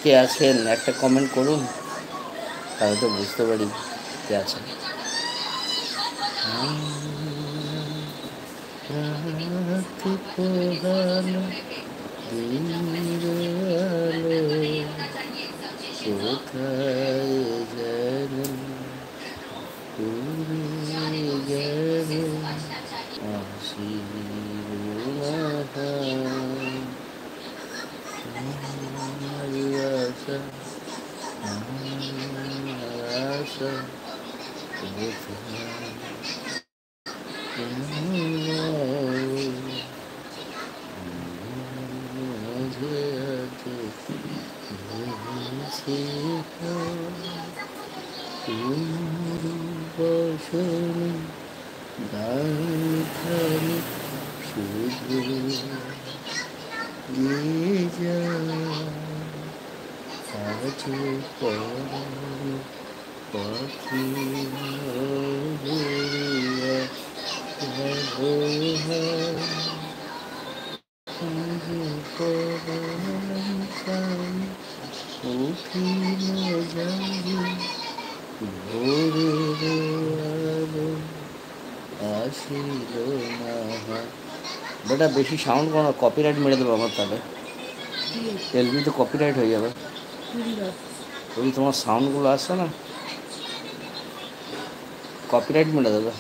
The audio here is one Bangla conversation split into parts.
কে আছেন একটা কমেন্ট করুন, তাহলে তো বুঝতে পারি কে আছেন। রাত পোহালো দিনের আলো, কোথায় যেন উড়ে গেল আশির বাহার। আমার আশা আশা কোথায় মাঝে আছে তোমার বসনে গানখানি শুধু যা আজ পরাণ পাখি উড়িয়া ব্যবহার আজ পরাণ প্রাণ উঠিল জাগি ভোরের আলো আসিল না। বেটা বেশি সাউন্ড করো না, কপিরাইট মেরে দেবো আমার, তাহলে এলবি তো কপিরাইট হয়ে যাবে। ওই তোমার সাউন্ডগুলো আসছে না, কপিরাইট মেরে দেবে।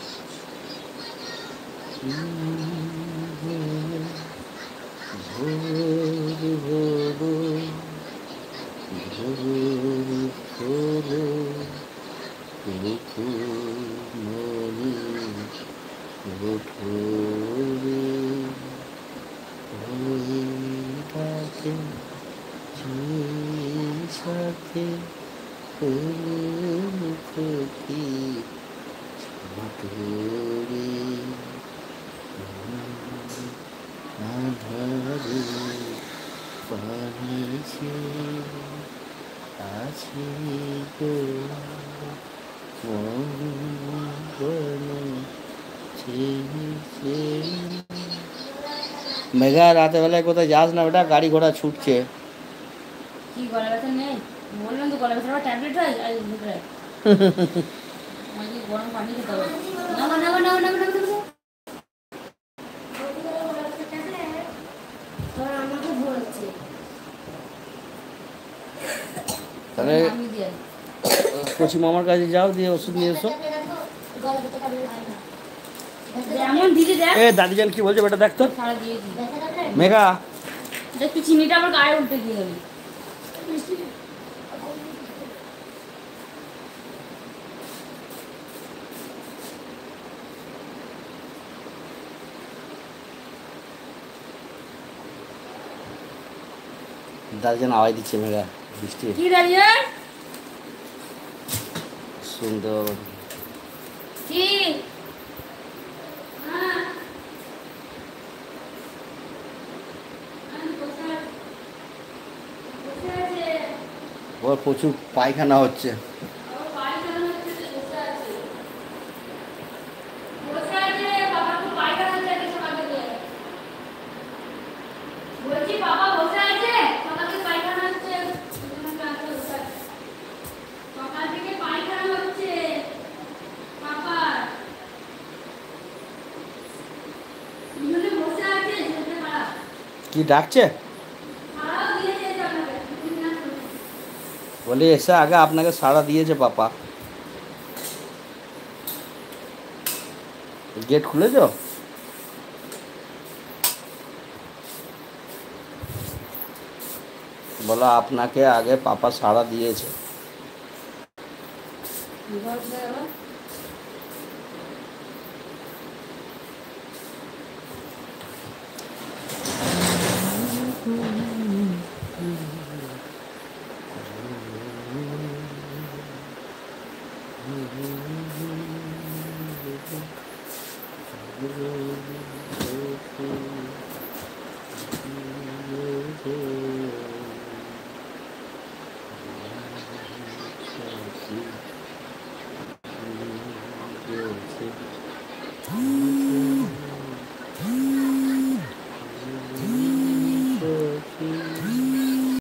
সাথে আধারে পানিছে আছে গো মেঘা, রাতে বেলায় কোথায় যাস না বেটা, গাড়ি ঘোড়া ছুটছে। কি গলা ব্যথা নেই? বললাম তো গলা ব্যথা ট্যাবলেট হয় আর ভিতরে আমাকে গরম পানি খেতে হবে। না না না না না না তাহলে কচি মামার কাছে যাও, দিয়ে ওষুধ নিয়ে এসো। দাদিজান কি বলছে বেটা, দেখ তো মেঘা, একটু চিনিটা আমার গায়ে উল্টে দিয়ে যাবে। দাদিজান আওয়াজ দিচ্ছে মেঘা, বৃষ্টি কি দাদিজান সুন্দর কি ওর প্রচুর পায়খানা হচ্ছে। কি ডাকছে? বলে এসে আগে আপনাকে সাড়া দিয়েছে পাপা। গেট খুলেছ? বলো আপনাকে আগে পাপা সাড়া দিয়েছে।